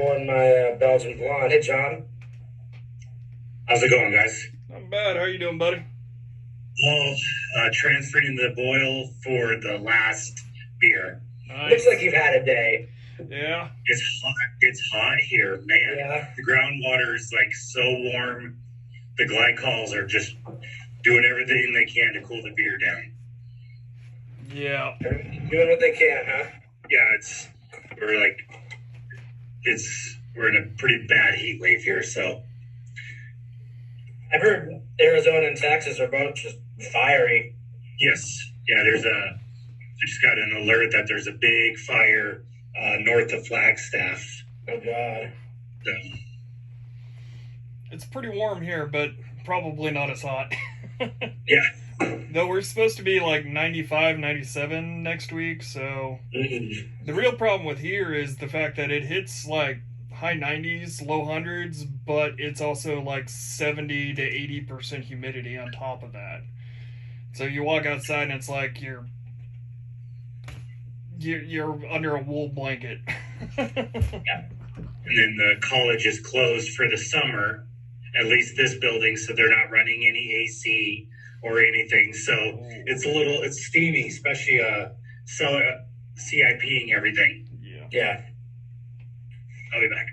pouring my Belgian blonde. Hey, John. How's it going, guys? Not bad. How you doing, buddy? Well, transferring the boil for the last beer. Looks Nice. like you've had a day. Yeah. It's hot. It's hot here, man. Yeah. The groundwater is like so warm. The glycols are just doing everything they can to cool the beer down. Yeah. They're doing what they can, huh? Yeah, we're in a pretty bad heat wave here. So I've heard Arizona and Texas are both just fiery. yes, yeah. I just got an alert that there's a big fire north of Flagstaff. Oh, God. So, It's pretty warm here, but probably not as hot. yeah. Though we're supposed to be like 95, 97 next week, so the real problem with here is the fact that it hits like high 90s, low hundreds, but it's also like 70 to 80% humidity on top of that. So you walk outside and it's like you're under a wool blanket. Yeah. And then the college is closed for the summer, at least this building, so they're not running any AC or anything. So it's steamy, especially CIPing everything. Yeah. Yeah. I'll be back.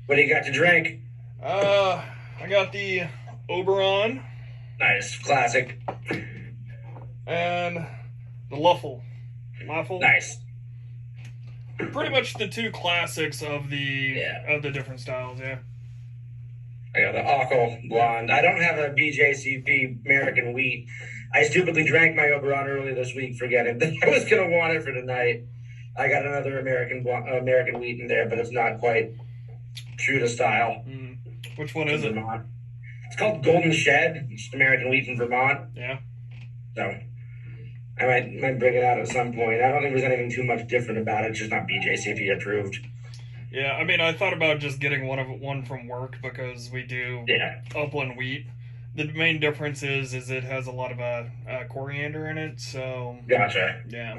What do you got to drink? I got the Oberon Nice. Classic. and the Luffle. Nice. Pretty much the two classics of the Yeah. different styles, yeah. I got the Ockel blonde. I don't have a BJCP American wheat. I stupidly drank my Oberon early this week, forgetting that I was going to want it for tonight. I got another American wheat in there, but it's not quite true to style. Which one is it? Vermont. It's called Golden Shed. It's American wheat from Vermont. Yeah. So I might bring it out at some point. I don't think there's anything too much different about it. It's just not BJCP approved. Yeah, I mean, I thought about just getting one from work because we do Yeah. upland wheat. The main difference is it has a lot of coriander in it, so Gotcha. yeah.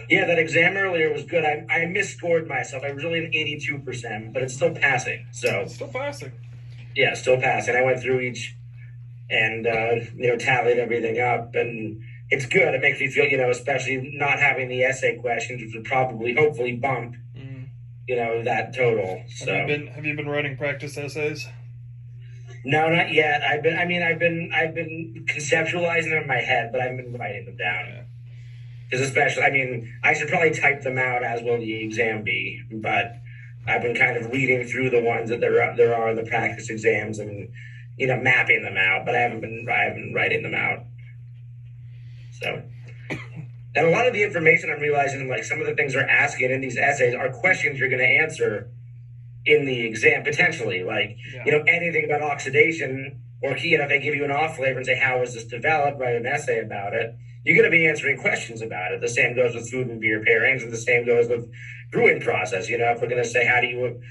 Yeah, that exam earlier was good. I misscored myself. I was really an 82%, but it's still passing. So It's still passing. yeah, still passing. I went through each and tallied everything up, and it's good. It makes me feel, especially not having the essay questions, which would probably, hopefully, bump, that total. So Have you been writing practice essays? no, not yet. I've been conceptualizing them in my head, but I haven't been writing them down. Yeah. Because I should probably type them out, as will the exam be, but I've been kind of reading through the ones that there are in the practice exams and, mapping them out, but I haven't been writing them out. So, and a lot of the information I'm realizing, like some of the things they're asking in these essays are questions you're going to answer in the exam, potentially, like, Yeah. Anything about oxidation, or, if they give you an off flavor and say, how is this developed, write an essay about it. You're going to be answering questions about it. The same goes with food and beer pairings, and the same goes with brewing process. If we're going to say, how do you,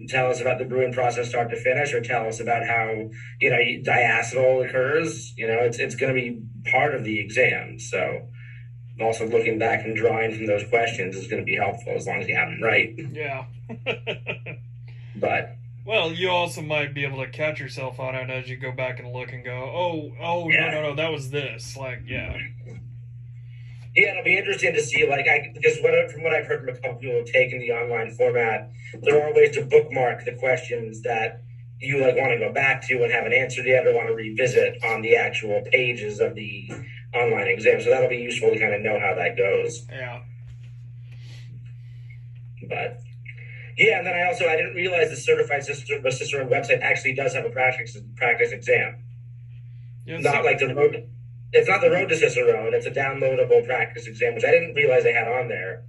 tell us about the brewing process start to finish, or tell us about how, diacetyl occurs, it's going to be part of the exam. So also looking back and drawing from those questions is going to be helpful as long as you have them right. Yeah. But well, you also might be able to catch yourself on it as you go back and look and go, oh, Yeah. no, that was this. Like, yeah. yeah, it'll be interesting to see, because from what I've heard from a couple people who have taken the online format, there are ways to bookmark the questions that you want to go back to and haven't answered yet, or want to revisit on the actual pages of the online exam. So that'll be useful to kind of know how that goes. Yeah. But yeah, and then I didn't realize the Certified Ciceron website actually does have a practice exam. Yeah, Not like the road. It's not the road to Cicerone. It's a downloadable practice exam, which I didn't realize they had on there.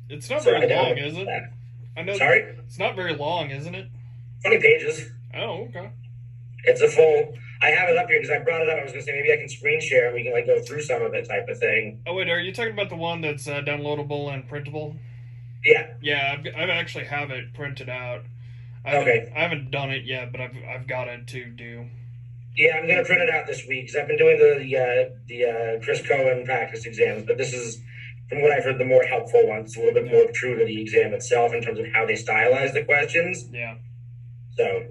it's not So very I long, downloaded is it? that. I know. Sorry? It's not very long, isn't it? 20 pages. Oh, okay. It's a full. I have it up here because I brought it up. I was going to say maybe I can screen share and we can go through some of it, type of thing. Oh, wait, are you talking about the one that's downloadable and printable? Yeah. Yeah, I actually have it printed out. Okay. I haven't done it yet, but I've got it to do. Yeah, I'm gonna print it out this week because I've been doing the Chris Cohen practice exams, but this is, from what I've heard, the more helpful one. It's a little bit more true to the exam itself in terms of how they stylize the questions. Yeah. So,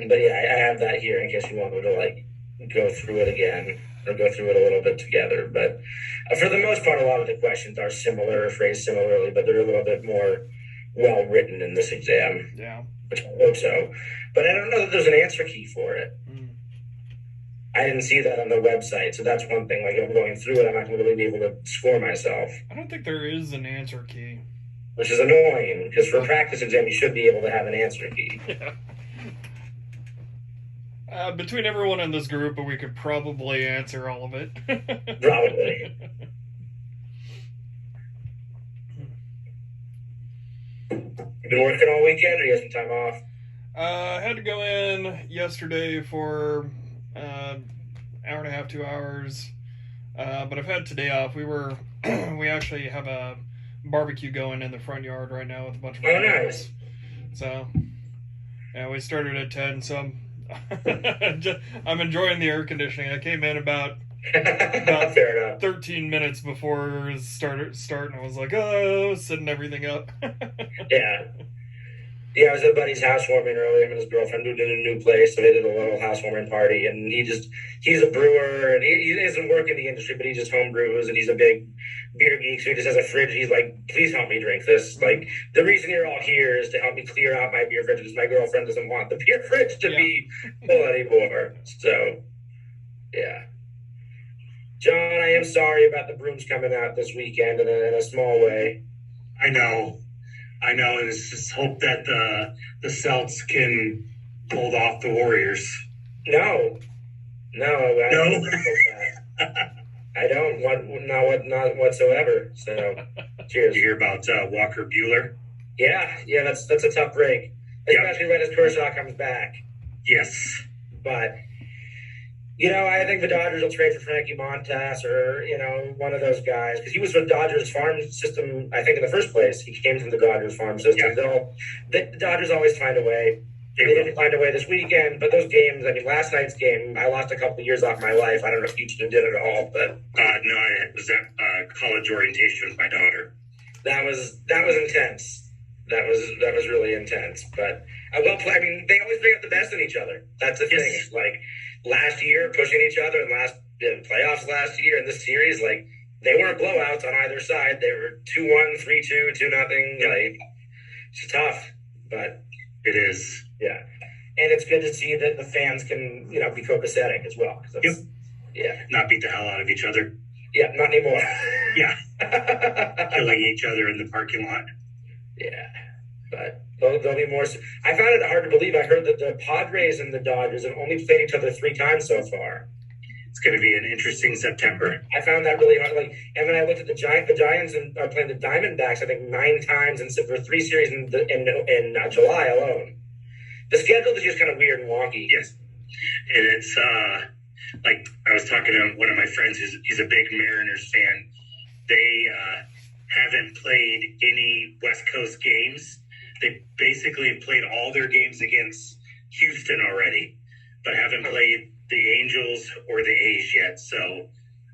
but yeah, I have that here in case you want me to like go through it again or go through it a little bit together. But for the most part, a lot of the questions are similar or phrased similarly, but they're a little bit more well written in this exam. Yeah. Which I hope so. But I don't know that there's an answer key for it. I didn't see that on the website, so that's one thing. Like, if I'm going through it, I'm not going to really be able to score myself. I don't think there is an answer key. Which is annoying, because for a practice exam, you should be able to have an answer key. Yeah. Between everyone in this group, we could probably answer all of it. Probably. You been working all weekend, or you have some time off? I had to go in yesterday for hour and a half, 2 hours. But I've had today off. We actually have a barbecue going in the front yard right now with a bunch of nice. So, yeah, we started at 10, so I'm enjoying the air conditioning. I came in about Fair enough. 13 minutes before it started, and I was like, oh, setting everything up. Yeah. Yeah, I was at a buddy's housewarming earlier. Him and his girlfriend moved in a new place, so they did a little housewarming party. And he's a brewer, and he doesn't work in the industry, but he just home brews, and he's a big beer geek, so he just has a fridge. He's like, please help me drink this. Like, the reason you're all here is to help me clear out my beer fridge, because my girlfriend doesn't want the beer fridge to be full anymore. So, yeah. John, I am sorry about the Brooms coming out this weekend in a small way. I know, and it's just hope that the Celts can pull off the Warriors. No, I don't hope that. I don't want not whatsoever. So, cheers. Did you hear about Walker Buehler? Yeah, that's a tough break, especially when his Kershaw comes back. Yes, but I think the Dodgers will trade for Frankie Montas or one of those guys, because he was with Dodgers farm system. I think in the first place he came from the Dodgers farm system. Yeah. The Dodgers always find a way. They didn't find a way this weekend, but those games. I mean, last night's game, I lost a couple of years off my life. I don't know if you two did at all, but no, I was at college orientation with my daughter. That was intense. That was really intense. But I will play. I mean, they always bring up the best in each other. That's the thing. It's like last year pushing each other, and playoffs last year in this series, like they weren't blowouts on either side. They were 2-1, 3-2, 2-0. Like, it's tough, but it is. Yeah, and it's good to see that the fans can be copacetic as well. Yeah, not beat the hell out of each other. Yeah, not anymore. Yeah, killing each other in the parking lot. Yeah, but there'll be more. I found it hard to believe. I heard that the Padres and the Dodgers have only played each other 3 times so far. It's going to be an interesting September. I found that really hard. And then I looked at the Giants. The Giants are playing the Diamondbacks, I think, 9 times for 3 series in July alone. The schedule is just kind of weird and wonky. Yes, and it's like I was talking to one of my friends. He's a big Mariners fan. They haven't played any West Coast games. They basically played all their games against Houston already, but haven't played the Angels or the A's yet. So,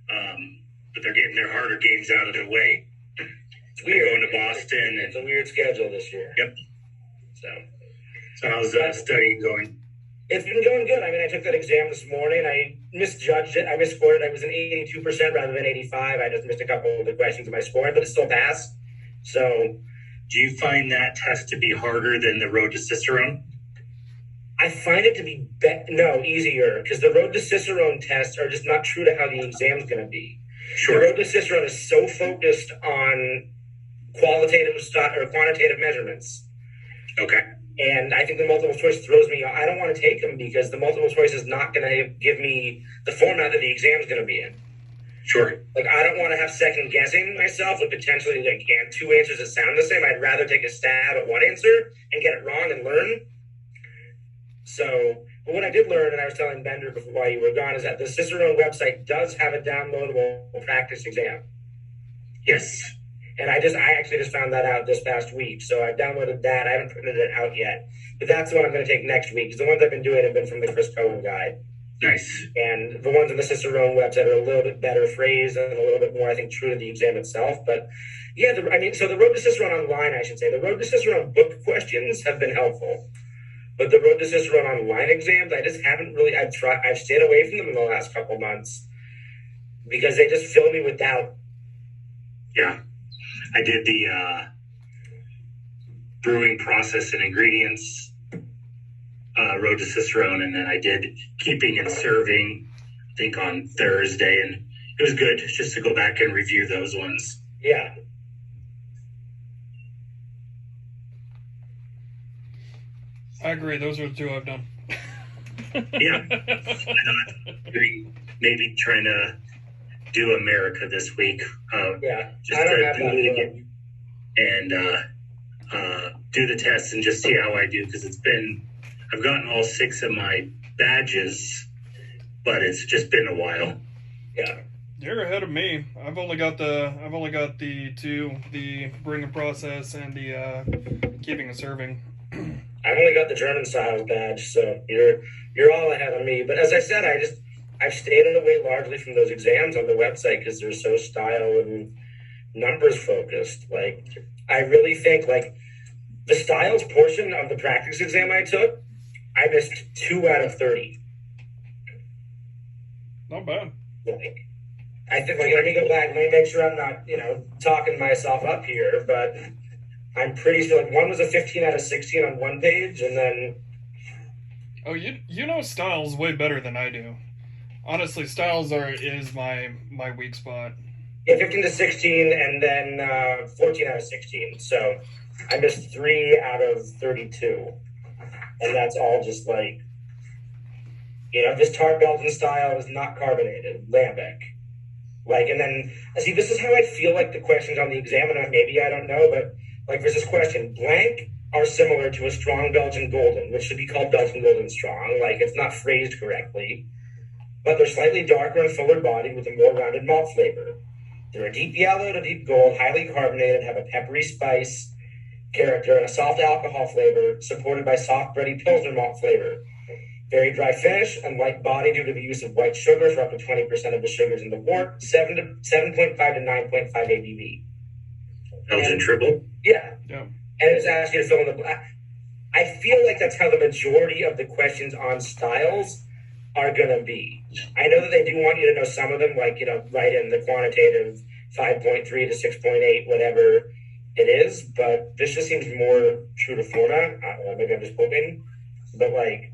but they're getting their harder games out of the way. It's weird. They're going to Boston. It's a weird schedule this year. Yep. So how's studying going? It's been going good. I mean, I took that exam this morning. I misjudged it. I misscored it. I was an 82% rather than 85. I just missed a couple of the questions in my scoring, but it still passed. So, do you find that test to be harder than the road to Cicerone? I find it to be easier, because the road to Cicerone tests are just not true to how the exam's going to be. Sure. The road to Cicerone is so focused on quantitative measurements. Okay. And I think the multiple choice throws me. I don't want to take them because the multiple choice is not going to give me the format that the exam is going to be in. Sure. Like, I don't want to have second guessing myself with potentially 2 answers that sound the same. I'd rather take a stab at one answer and get it wrong and learn. So, but what I did learn, and I was telling Bender before while you were gone, is that the Cicerone website does have a downloadable practice exam. Yes. And I actually just found that out this past week. So I've downloaded that. I haven't printed it out yet. But that's the one I'm going to take next week. Because the ones I've been doing have been from the Chris Cohen guide. Nice. And the ones on the Ciceron website are a little bit better phrased and a little bit more, I think, true to the exam itself. But yeah, so the Road to Ciceron online, I should say, the Road to Ciceron book questions have been helpful. But the Road to Ciceron online exams, I just haven't really, I've stayed away from them in the last couple months because they just fill me with doubt. Yeah. I did the brewing process and ingredients Road to Cicerone, and then I did keeping and serving, I think on Thursday, and it was good just to go back and review those ones. Yeah. I agree. Those are the two I've done. Yeah. Maybe trying to do America this week. Yeah. Just I don't to have do that it book. again and do the test and just see how I do, because I've gotten all 6 of my badges, but it's just been a while. Yeah. You're ahead of me. I've only got the two, the bring and process and the keeping and serving. I've only got the German style badge, so you're all ahead of me. But as I said, I've stayed away largely from those exams on the website because they're so style and numbers focused. Like, I really think like the styles portion of the practice exam I took, I missed 2 out of 30. Not bad. Like, I think, like, let me go back. Let me make sure I'm not, talking myself up here. But I'm pretty sure, like, one was a 15 out of 16 on one page, and then... Oh, you know styles way better than I do. Honestly, styles is my weak spot. Yeah, 15 to 16, and then 14 out of 16. So I missed 3 out of 32. And that's all just, like, this tart Belgian style is not carbonated, lambic. Like, and then, see, this is how I feel like the questions on the exam, and maybe I don't know, but, like, there's this question, blank are similar to a strong Belgian Golden, which should be called Belgian Golden Strong. Like, it's not phrased correctly. But they're slightly darker and fuller bodied with a more rounded malt flavor. They're a deep yellow to deep gold, highly carbonated, have a peppery spice character and a soft alcohol flavor, supported by soft bready Pilsner malt flavor. Very dry finish and light body due to the use of white sugar for up to 20% of the sugars in the wort, 7.5 to 9.5 ABV. Belgian triple? Yeah. Yeah. And it's asking you to fill in the black. I feel like that's how the majority of the questions on styles are going to be. I know that they do want you to know some of them, like, write in the quantitative 5.3 to 6.8, whatever it is, but this just seems more true to format. I don't know, maybe I'm just hoping. But, like,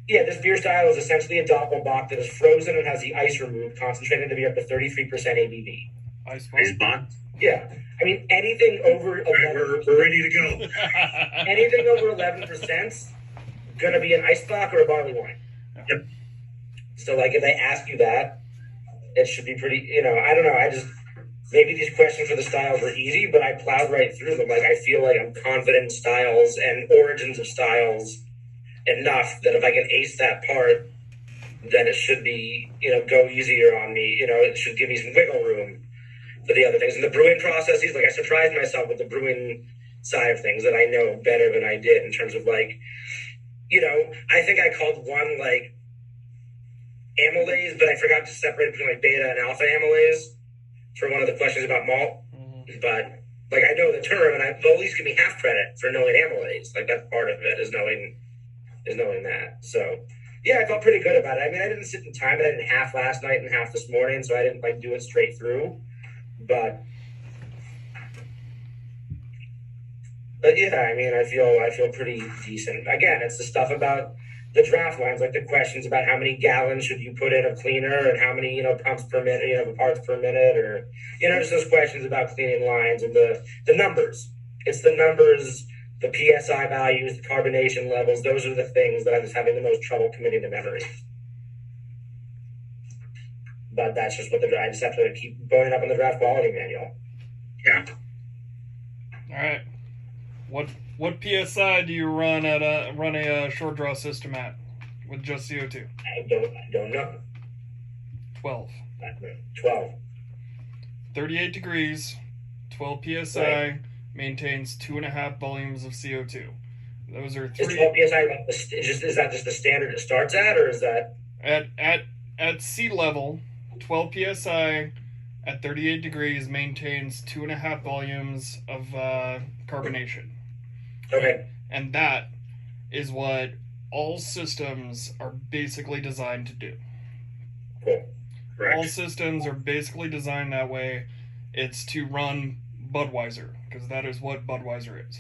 yeah, this beer style is essentially a Doppelbock that is frozen and has the ice removed, concentrated to be up to 33% ABV. Ice box? Yeah. I mean, anything over 11%. We're ready to go. Anything over 11% going to be an ice block or a barley wine. Yep. So, like, if they ask you that, it should be pretty, I don't know. Maybe these questions for the styles were easy, but I plowed right through them. Like, I feel like I'm confident in styles and origins of styles enough that if I can ace that part, then it should be, go easier on me. It should give me some wiggle room for the other things. And the brewing processes, like, I surprised myself with the brewing side of things that I know better than I did in terms of, like, I think I called one, like, amylase, but I forgot to separate between, like, beta and alpha amylase for one of the questions about malt. Mm-hmm. But, like, I know the term, and they'll at least give me half credit for knowing amylase. Like, that's part of it, is knowing that. So, yeah, I felt pretty good about it. I mean, I didn't sit in time, but I did half last night and half this morning, so I didn't, like, do it straight through. But yeah, I mean, I feel pretty decent. Again, it's the stuff about the draft lines, like the questions about how many gallons should you put in of cleaner and how many, pumps per minute, parts per minute, or, just those questions about cleaning lines and the numbers. It's the numbers, the PSI values, the carbonation levels. Those are the things that I'm just having the most trouble committing to memory. But that's just I just have to keep going up on the draft quality manual. Yeah. All right. What PSI do you run a short draw system at with just CO2? I don't know. 12. 12. 38 degrees, 12 psi, maintains 2.5 volumes of CO2. Those are Is three. 12 psi like is that just the standard it starts at, or is that At sea level, 12 psi at 38 degrees maintains 2.5 volumes of carbonation. okay? And that is what all systems are basically designed to do. Cool. Correct. All systems are basically designed that way. It's to run Budweiser, because that is what Budweiser is.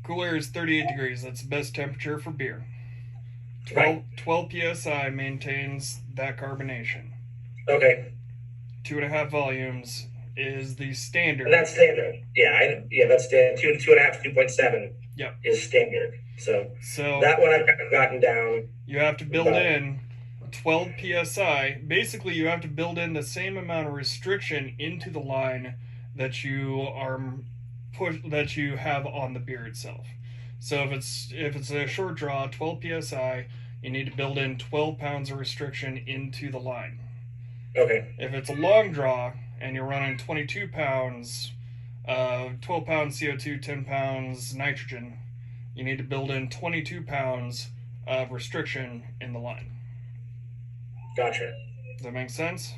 Cool air is 38 degrees. That's the best temperature for beer. 12 psi maintains that carbonation. Okay. 2.5 volumes is the standard. And that's standard. Yeah, that's standard. 2.5, 2.7. Yep. Is standard. So that one I've kind of gotten down. You have to build in 12 psi. Basically, you have to build in the same amount of restriction into the line that you have on the beer itself. So if it's a short draw, 12 psi, you need to build in 12 pounds of restriction into the line. Okay. If it's a long draw and you're running 22 pounds, 12 pounds CO2, 10 pounds nitrogen, you need to build in 22 pounds of restriction in the line. Gotcha. Does that make sense?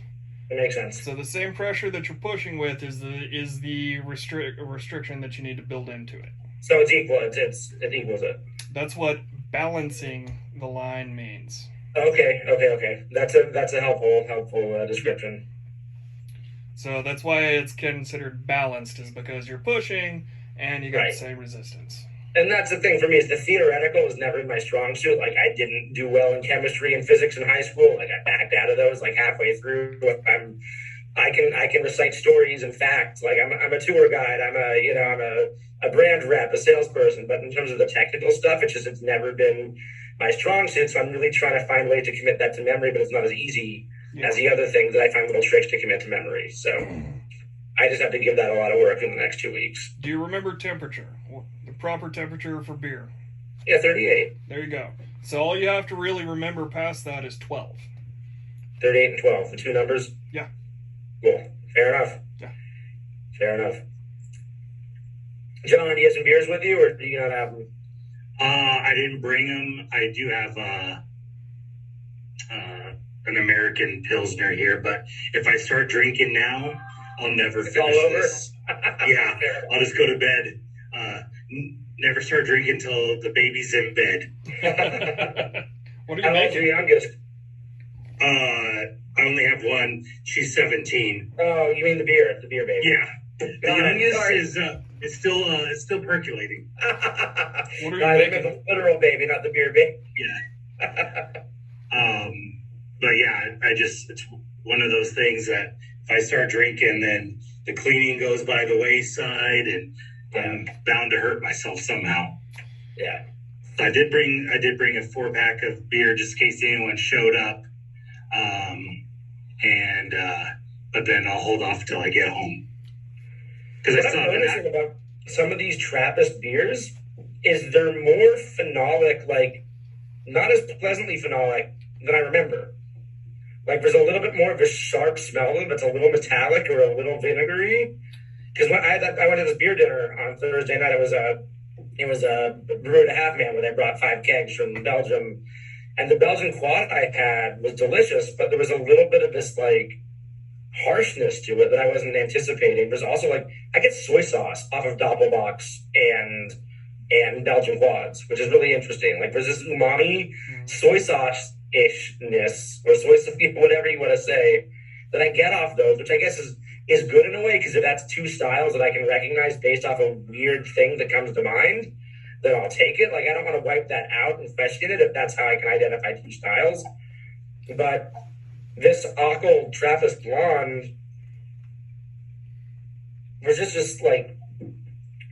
It makes sense. So the same pressure that you're pushing with is the restriction that you need to build into it. So it's equal. It equals it. That's what balancing the line means. Okay. That's a helpful description. So that's why it's considered balanced, is because you're pushing and you got the same resistance. And that's the thing for me, is the theoretical was never my strong suit. Like, I didn't do well in chemistry and physics in high school. Like, I backed out of those like halfway through. I can recite stories and facts. Like, I'm a tour guide. I'm a brand rep, a salesperson. But in terms of the technical stuff, it's never been my strong suit. So I'm really trying to find a way to commit that to memory, but it's not as easy as the other things that I find little tricks to commit to memory. So I just have to give that a lot of work in the next 2 weeks. Do you remember temperature? The proper temperature for beer? Yeah, 38. There you go. So all you have to really remember past that is 12. 38 and 12, the two numbers? Yeah. Cool. Fair enough. Yeah. Fair enough. John, do you have some beers with you, or do you not have them? I didn't bring them. I do have an American Pilsner here, but if I start drinking now, I'll never finish this. Yeah, I'll just go to bed. Never start drinking until the baby's in bed. What are you making? The youngest? I only have one. She's 17. Oh, you mean the beer baby? Yeah, the youngest is still percolating. What are you making? The literal baby, not the beer baby. Yeah. But yeah, it's one of those things that if I start drinking, then the cleaning goes by the wayside, and I'm bound to hurt myself somehow. Yeah. I did bring a 4-pack of beer just in case anyone showed up. But then I'll hold off till I get home. Because I What I'm noticing about some of these Trappist beers is they're more phenolic, like not as pleasantly phenolic than I remember. Like, there's a little bit more of a sharp smell to them. It's a little metallic or a little vinegary. Because when I went to this beer dinner on Thursday night, it was a brew and a half man where they brought 5 kegs from Belgium, and the Belgian quad I had was delicious, but there was a little bit of this like harshness to it that I wasn't anticipating. There's also like I get soy sauce off of Doppelbox and Belgian quads, which is really interesting. Like, there's this umami soy sauce ishness or soy sauce, whatever you want to say, that I get off those, which I guess is good in a way, because if that's two styles that I can recognize based off a weird thing that comes to mind, then I'll take it. Like, I don't want to wipe that out and question it if that's how I can identify two styles. But this Ockel Trappist Blonde was just like,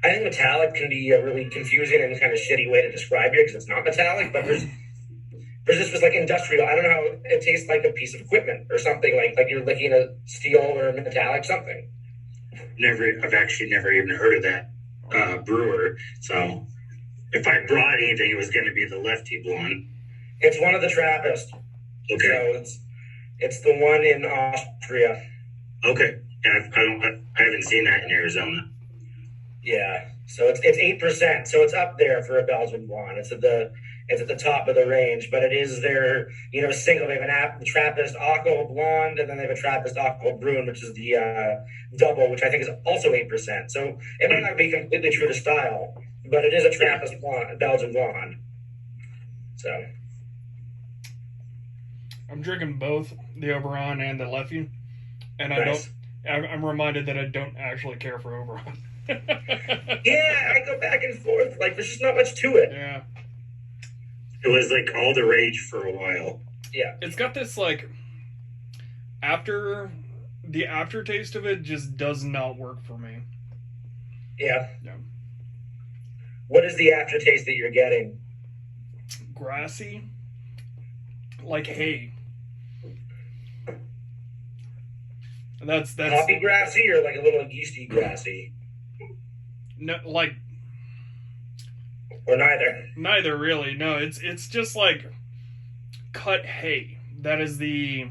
I think metallic can be a really confusing and kind of shitty way to describe it because it's not metallic, but there's this was like industrial. I don't know how it tastes, like a piece of equipment or something, like you're licking a steel or a metallic something. I've actually never even heard of that brewer. So if I brought anything, it was going to be the Lefty Blonde. It's one of the Trappist. Okay. So it's the one in Austria. Okay. Yeah, I haven't seen that in Arizona. Yeah, so it's 8%, so it's up there for a Belgian blonde. It's at the top of the range, but it is their single. They have the Trappist Akko blonde, and then they have a Trappist Akko brune, which is the double, which I think is also 8%. So it might not be completely true to style, but it is a Trappist blonde, Belgian blonde. So I'm drinking both the Oberon and the Leffy, and nice. I'm reminded that I don't actually care for Oberon. Yeah, I go back and forth. Like, there's just not much to it. Yeah. It was like all the rage for a while. Yeah. It's got this like the aftertaste of it just does not work for me. Yeah. Yeah. What is the aftertaste that you're getting? Grassy, like hay. That's Poppy grassy or like a little yeasty grassy? No, like or neither. Neither really. No, it's just like cut hay. That's the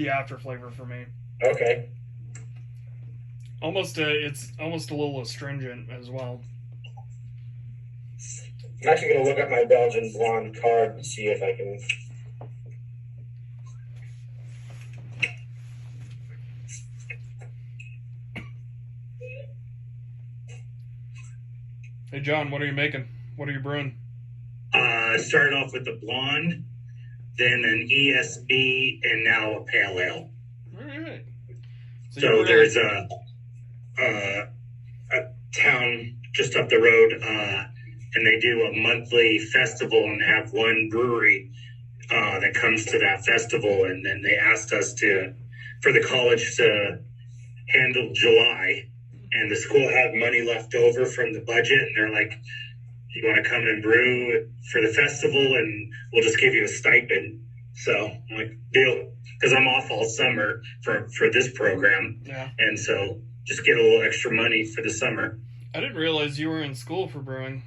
after flavor for me. Okay. It's almost a little astringent as well. I'm actually going to look at my Belgian blonde card and see if I can. Hey John, what are you making? What are you brewing? Started off with the blonde, then an ESB, and now a pale ale. All right. So there's a town just up the road, and they do a monthly festival and have one brewery that comes to that festival, and then they asked us for the college to handle July, and the school had money left over from the budget, and they're like, you want to come and brew for the festival, and we'll just give you a stipend. So I'm like, deal, because I'm off all summer for this program. Yeah. And so just get a little extra money for the summer. I didn't realize you were in school for brewing.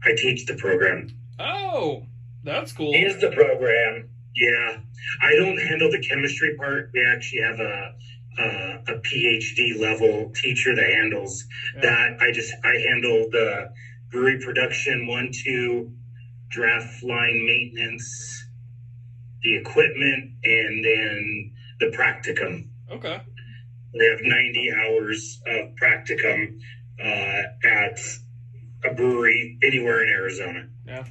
I teach the program. Oh, that's cool. Here's the program. Yeah. I don't handle the chemistry part. We actually have a PhD level teacher that handles that. I handle the brewery production, 1-2, draft line maintenance, the equipment, and then the practicum. Okay. They have 90 hours of practicum at a brewery anywhere in Arizona. Yeah.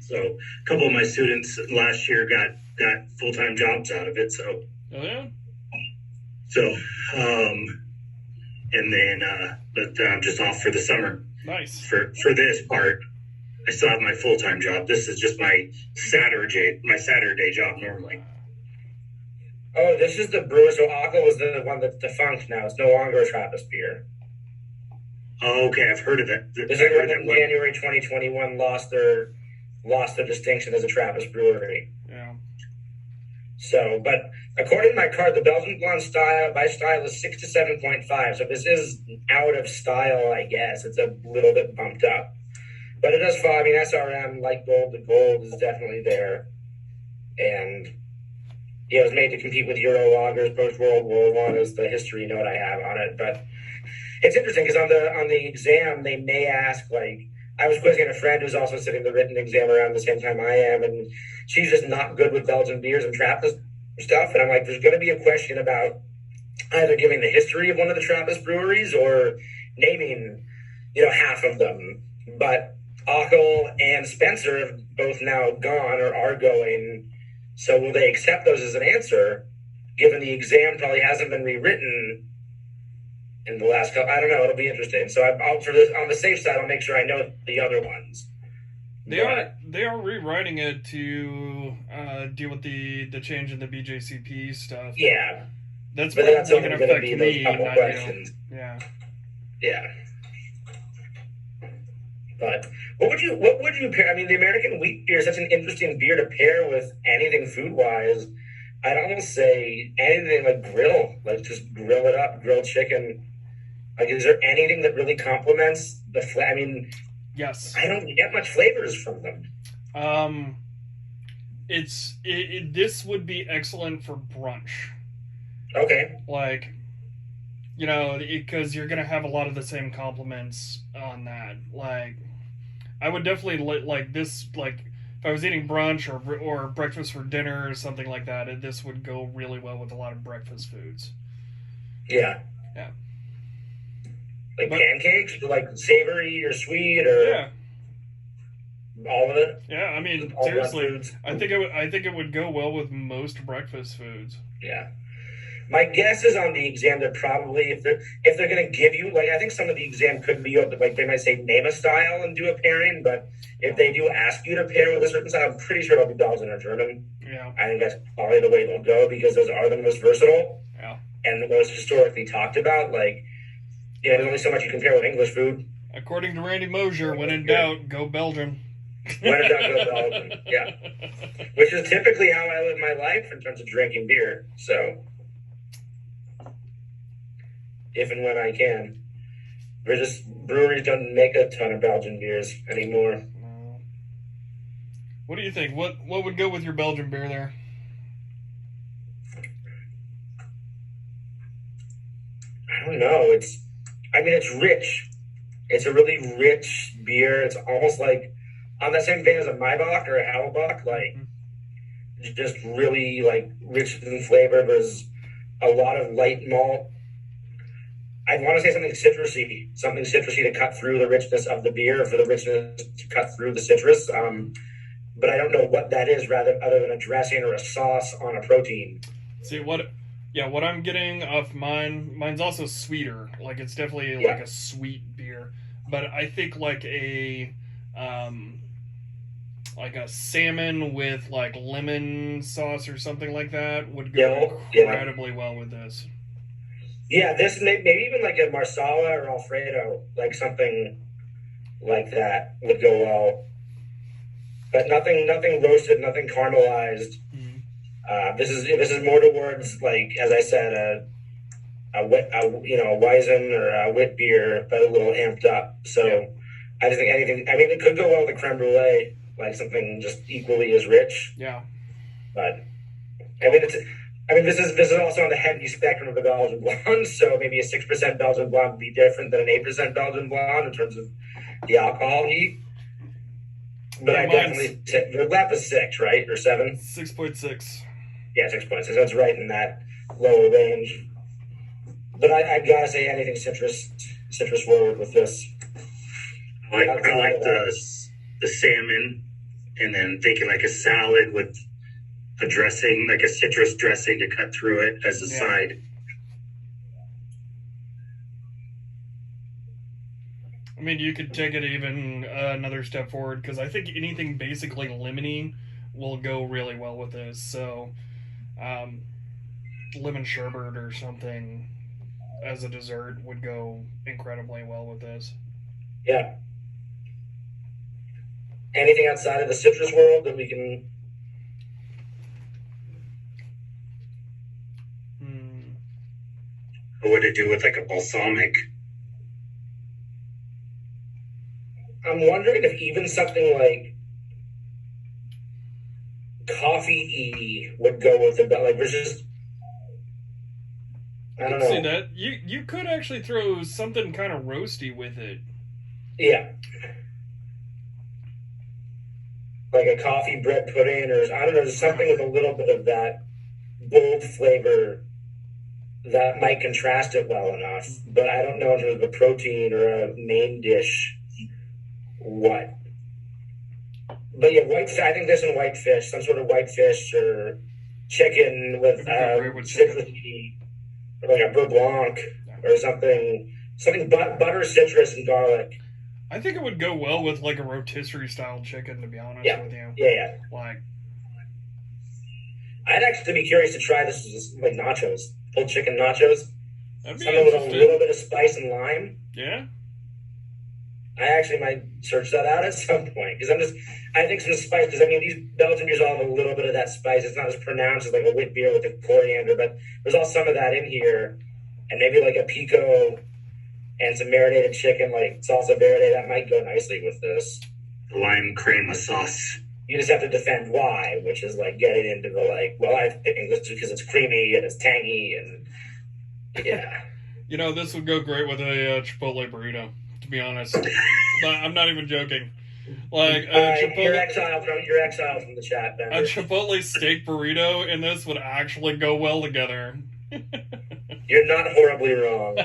So a couple of my students last year got full-time jobs out of it. So. Oh yeah. So, and then, but I'm just off for the summer. Nice. For this part, I still have my full-time job. This is just my Saturday job normally. Oh, this is the brewer. So Akko is the one that's defunct now. It's no longer a Trappist beer. Oh, okay, I've heard of that. This is when in January 2021 lost their distinction as a Trappist brewery. Yeah. So, but according to my card, the Belgian blonde style is 6 to 7.5. So this is out of style, I guess. It's a little bit bumped up, but it does fall. I mean, SRM light gold to gold is definitely there, and it was made to compete with Euro lagers post World War I. Is the history note I have on it. But it's interesting because on the exam they may ask, like, I was quizzing a friend who's also sitting the written exam around the same time I am, and she's just not good with Belgian beers and Trappist stuff. And I'm like, there's going to be a question about either giving the history of one of the Trappist breweries or naming, half of them. But Akko and Spencer have both now gone or are going. So will they accept those as an answer, given the exam probably hasn't been rewritten in the last couple? I don't know. It'll be interesting. So I'll for this on the safe side, I'll make sure I know the other ones. They are rewriting it to deal with the change in the BJCP stuff. Yeah, that's but that's only going going to be those couple questions. Yeah. But what would you pair? I mean, the American wheat beer is such an interesting beer to pair with anything food wise. I'd almost say anything like grill, like just grill it up, grilled chicken. Like, is there anything that really complements the I mean, yes. I don't get much flavors from them. This would be excellent for brunch. Okay. Like, you know, because you're gonna have a lot of the same compliments on that. Like, I would definitely like this. Like, if I was eating brunch or breakfast for dinner or something like that, this would go really well with a lot of breakfast foods. Yeah. Yeah, Like but pancakes, like savory or sweet or yeah, all of it. yeah. I mean, All brunch seriously, foods. I think it would go well with most breakfast foods. Yeah. My guess is on the exam they're probably if they're going to give you like I think some of the exam could be like they might say name a style and do a pairing, but if they do ask you to pair with a certain style, I'm pretty sure it'll be Belgian or German. Yeah, I think that's probably the way they'll go because those are the most versatile yeah. and the most historically talked about. Like, you know, there's only so much you can pair with English food. According to Randy Mosier, when in doubt, go Belgium. When in doubt, go Belgium. Yeah, which is typically how I live my life in terms of drinking beer. So, if and when I can, breweries don't make a ton of Belgian beers anymore. No. What do you think? What would go with your Belgian beer there? I don't know. It's rich. It's a really rich beer. It's almost like on that same vein as a Maibach or a Hallenbach, like just really like rich in flavor. There's a lot of light malt. I want to say something citrusy to cut through the richness of the beer, for the richness to cut through the citrus. But I don't know what that is, other than a dressing or a sauce on a protein. See what? Yeah, what I'm getting off mine's also sweeter. Like it's definitely Yeah. like a sweet beer, but I think like a salmon with like lemon sauce or something like that would go Yeah. incredibly well with this. Yeah, this maybe even like a Marsala or Alfredo, like something like that would go well. But nothing roasted, nothing caramelized. This is more towards like, as I said, a Weizen or a wit beer, but a little amped up. So Yeah. I just think anything. I mean, it could go well with a creme brulee, like something just equally as rich. Yeah. But this is also on the heavy spectrum of the Belgian blonde. So maybe a 6% Belgian blonde would be different than an 8% Belgian blonde in terms of the alcohol heat. But Yeah, I definitely the lap is 6, right, or 7? 6.6. Yeah, 6.6. That's right in that lower range. But I gotta say anything citrus forward with this. I like the salmon, and then thinking like a salad with a dressing, like a citrus dressing to cut through it as a side. I mean, you could take it even another step forward because I think anything basically lemony will go really well with this. So, lemon sherbet or something as a dessert would go incredibly well with this. Yeah. Anything outside of the citrus world that we can? What would it do with like a balsamic? I'm wondering if even something like coffee-y would go with it, but like there's just I don't know. See that you could actually throw something kind of roasty with it. Yeah. Like a coffee bread pudding, or I don't know, something with a little bit of that bold flavor that might contrast it well enough. But I don't know if it was a protein or a main dish. What? But yeah, I think this and whitefish, some sort of whitefish or chicken with citrusy, or like a beurre blanc or something butter, citrus, and garlic. I think it would go well with like a rotisserie style chicken, to be honest with you. Yeah. Like, I'd actually be curious to try this as like nachos, pulled chicken nachos. that'd be Something with a interesting. little bit of spice and lime. Yeah. I actually might search that out at some point because I think some spice, because I mean these Belgian beers all have a little bit of that spice. It's not as pronounced as like a wit beer with the coriander, but there's all some of that in here, and maybe like a pico and some marinated chicken, like salsa verde, that might go nicely with this. Lime crema sauce. You just have to defend why, which is like getting into the like, well, I think it's because it's creamy and it's tangy and yeah. You know, this would go great with a Chipotle burrito, to be honest. I'm not even joking. Like you're exiled from the chat, Ben. A Chipotle steak burrito and this would actually go well together. You're not horribly wrong.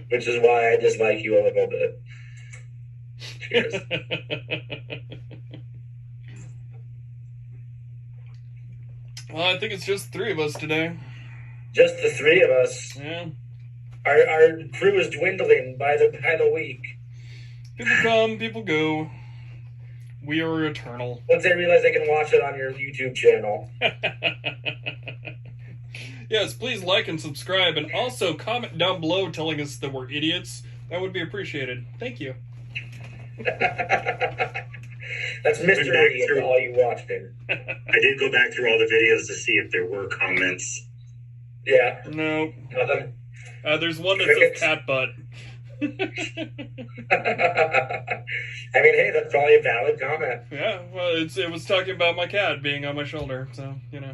Which is why I dislike you a little bit. Cheers. Well, I think it's just 3 of us today. Just the 3 of us. Yeah. Our crew is dwindling by the week. People come, people go. We are eternal. Once they realize they can watch it on your YouTube channel. Yes, please like and subscribe, and also comment down below telling us that we're idiots. That would be appreciated. Thank you. That's Mr. Idiot for all you watching. I did go back through all the videos to see if there were comments. Yeah. No. Nothing. There's one that says cat butt. I mean, hey, that's probably a valid comment. Yeah, well, it was talking about my cat being on my shoulder, so, you know.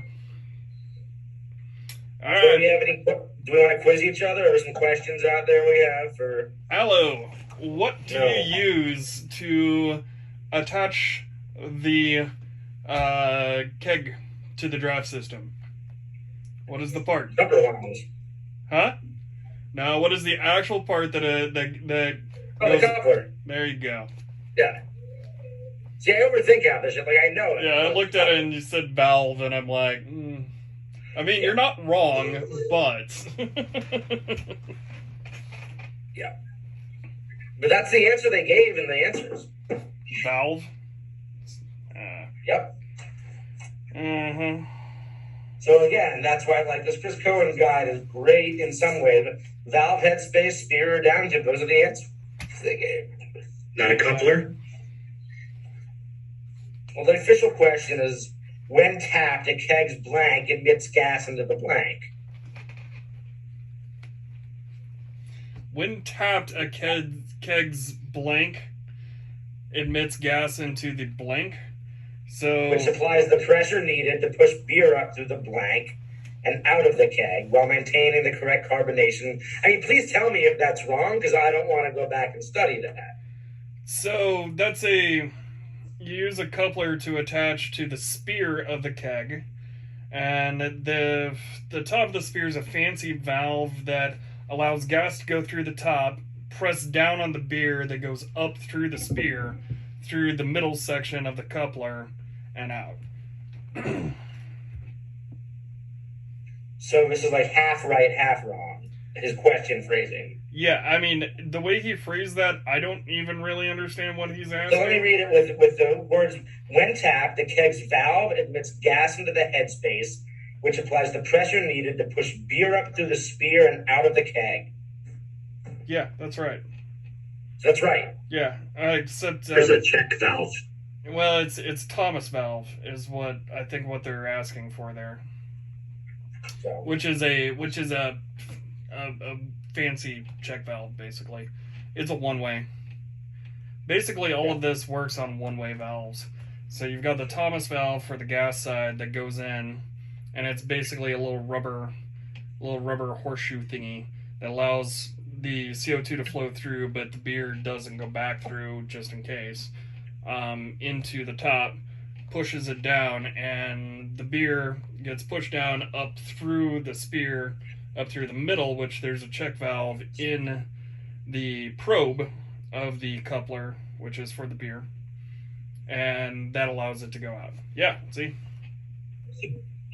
All right. So do we want to quiz each other, or some questions out there we have for... Aloe, what do you use to attach the keg to the draft system? What is the part? Jumper lines. Huh? No, what is the actual part that the coupler. There you go. Yeah. See, I overthink out this shit. Like, I know it. Yeah, I looked at it and you said valve, and I'm like, I mean, you're not wrong, but... Yeah. But that's the answer they gave in the answers. Valve? Yep. Mm-hmm. So again, that's why like this Chris Cohen guide is great in some way, but valve, headspace, spear, or down tip, those are the answers they gave. Not a coupler? Well, the official question is, when tapped, a keg's blank emits gas into the blank. When tapped, a keg's blank emits gas into the blank. So, which applies the pressure needed to push beer up through the blank and out of the keg while maintaining the correct carbonation. I mean, please tell me if that's wrong, because I don't want to go back and study that. So you use a coupler to attach to the spear of the keg, and the top of the spear is a fancy valve that allows gas to go through the top, press down on the beer that goes up through the spear, through the middle section of the coupler, and out. So this is like half right, half wrong, his question phrasing. Yeah, I mean, the way he phrased that, I don't even really understand what he's asking. So let me read it with the words, when tapped, the keg's valve admits gas into the headspace, which applies the pressure needed to push beer up through the spear and out of the keg. Yeah, that's right. So that's right. Yeah, except... There's a check valve. Well, it's Thomas valve is what I think what they're asking for there, so. which is a fancy check valve. Basically, it's a one-way. Basically, all of this works on one-way valves. So you've got the Thomas valve for the gas side that goes in, and it's basically a little rubber horseshoe thingy that allows the CO2 to flow through, but the beer doesn't go back through just in case. Into the top, pushes it down, and the beer gets pushed down up through the spear, up through the middle, which there's a check valve in the probe of the coupler, which is for the beer, and that allows it to go out. Yeah, see?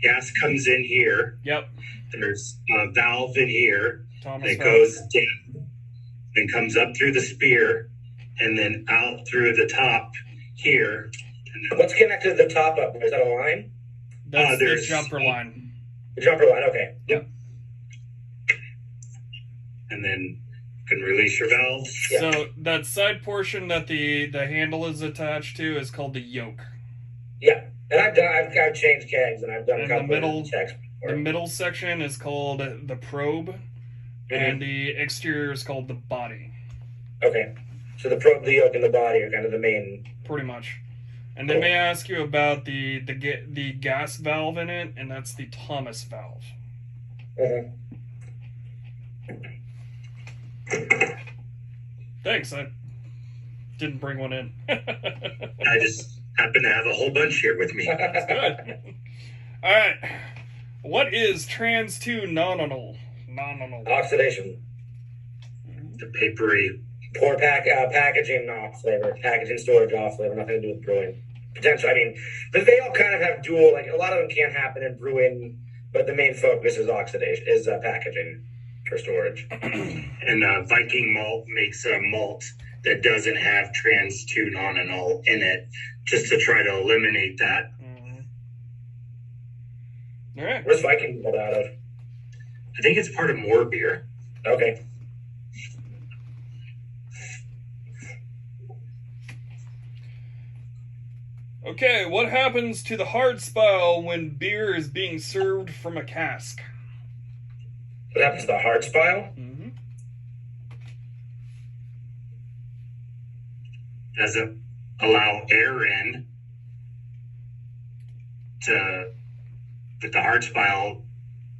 Gas comes in here. Yep. There's a valve in here Thomas that goes down and comes up through the spear and then out through the top here. What's connected to the top up? Is that a line? That's the jumper line. The jumper line, okay. Yep. And then you can release your valves. Yeah. So that side portion that the handle is attached to is called the yoke. Yeah, and I've changed kegs and I've done a couple of checks before. The middle section is called the probe, and the exterior is called the body. Okay. So the probe, the yoke, and the body are kind of the main... Pretty much. And they may ask you about the gas valve in it, and that's the Thomas valve. Mm-hmm. Thanks. I didn't bring one in. I just happen to have a whole bunch here with me. That's good. All right. What is trans 2 nonanol? Oxidation. The papery. Poor packaging off flavor. Packaging storage off flavor. Nothing to do with brewing. Potential. I mean, but they all kind of have dual. Like a lot of them can happen in brewing, but the main focus is oxidation, is packaging for storage. And Viking malt makes a malt that doesn't have trans 2 nonanol in it, just to try to eliminate that. All right. Where's Viking malt out of? I think it's part of more beer. Okay. Okay, what happens to the hard spile when beer is being served from a cask? What happens to the hard spile? Mm-hmm. Doesn't allow air in to, with the hard spile,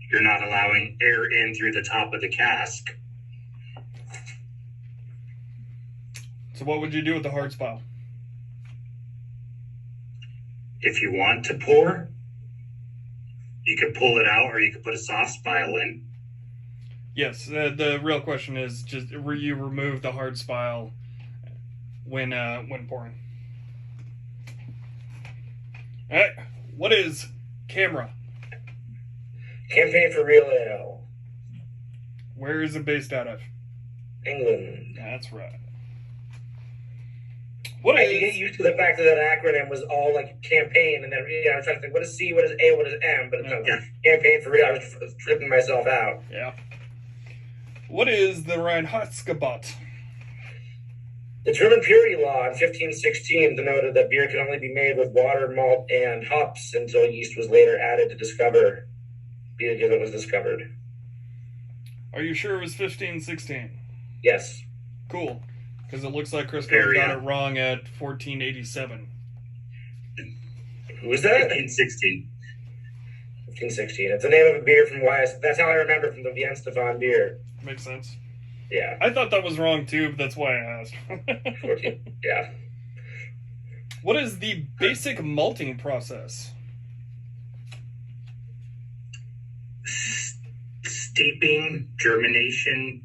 you're not allowing air in through the top of the cask. So what would you do with the hard spile? If you want to pour, you could pull it out, or you could put a soft spile in. Yes, the real question is just you remove the hard spile when pouring. All right, what is camera? Campaign for Real Ale. Where is it based out of? England. That's right. What I is? get used to the fact that acronym was all like campaign, and then I was trying to think, what is C, what is A, what is M? But it's Campaign for Real. I was tripping myself out. Yeah. What is the Reinheitsgebot? The German purity law in 1516 denoted that beer could only be made with water, malt, and hops until yeast was later added to discover beer because it was discovered. Are you sure it was 1516? Yes. Cool. Because it looks like Chris got it wrong at 1487. Who was that? 1516. 1516. It's the name of a beer from YS. That's how I remember from the Vienstefan beer. Makes sense. Yeah. I thought that was wrong too, but that's why I asked. 14. Yeah. What is the basic malting process? Steeping, germination,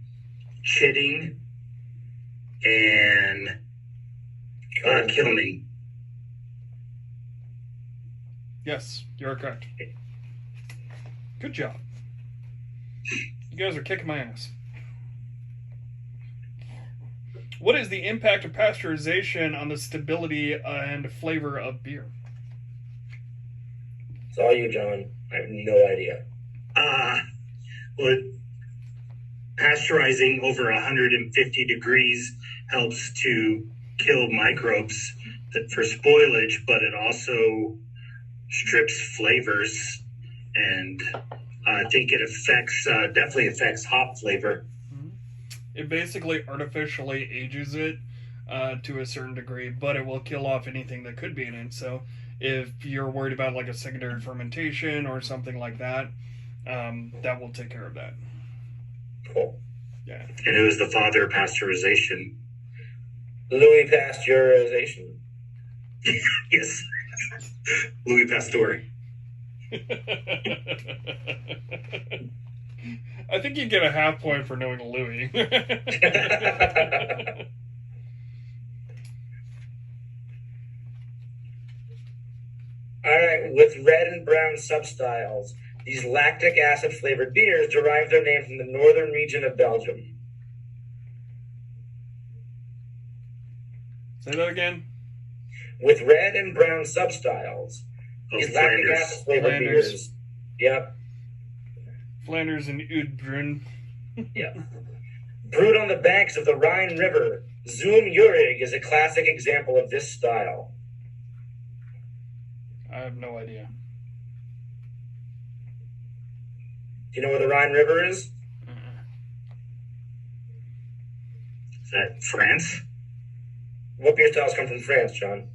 chitting, and kilning. Yes, you're correct. Good job. You guys are kicking my ass. What is the impact of pasteurization on the stability and flavor of beer? It's all you, John. I have no idea. Well, pasteurizing over 150 degrees helps to kill microbes for spoilage, but it also strips flavors, and I think it definitely affects hop flavor. It basically artificially ages it to a certain degree, but it will kill off anything that could be in it. So if you're worried about like a secondary fermentation or something like that, that will take care of that. Cool. Yeah. And it was the father of pasteurization. Louis Pasteurization. Yes. Louis Pasteur. I think you get a half point for knowing Louis. All right, with red and brown substyles, these lactic acid flavored beers derive their name from the northern region of Belgium. Say that again. With red and brown substyles, these lactic acid flavored beers. Yep. Flanders and Udbrunn. Yep. Brewed on the banks of the Rhine River, Zum Urig is a classic example of this style. I have no idea. Do you know where the Rhine River is? Is that France? What beer styles come from France, John?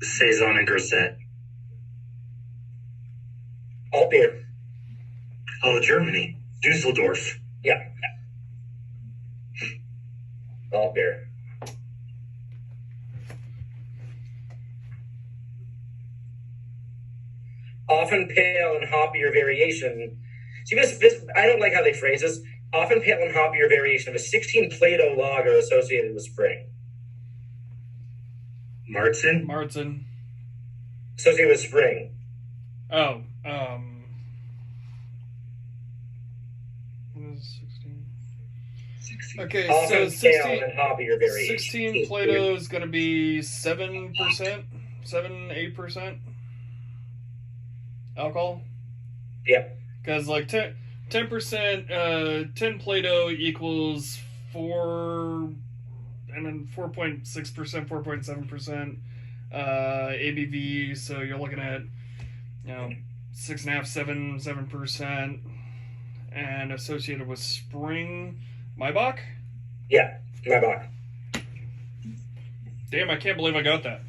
Saison and Grosset. Alt beer. Oh, Germany. Dusseldorf. Yeah. Alt beer. Often pale and hoppier variation. See, this I don't like how they phrase this. Often pale and hoppier variation of a 16 Plato lager associated with spring. Martzen. Associated with spring. Oh, what is 16? Okay, Often so pale and hoppier variation. 16 Plato is going to be 7%, 8% alcohol. Yeah. Because like 10%, 10 Plato equals 4, and then 4.6%, 4.7% ABV. So you're looking at 6.5, 7%, and associated with spring Maibach. Yeah, Maibach. Damn, I can't believe I got that.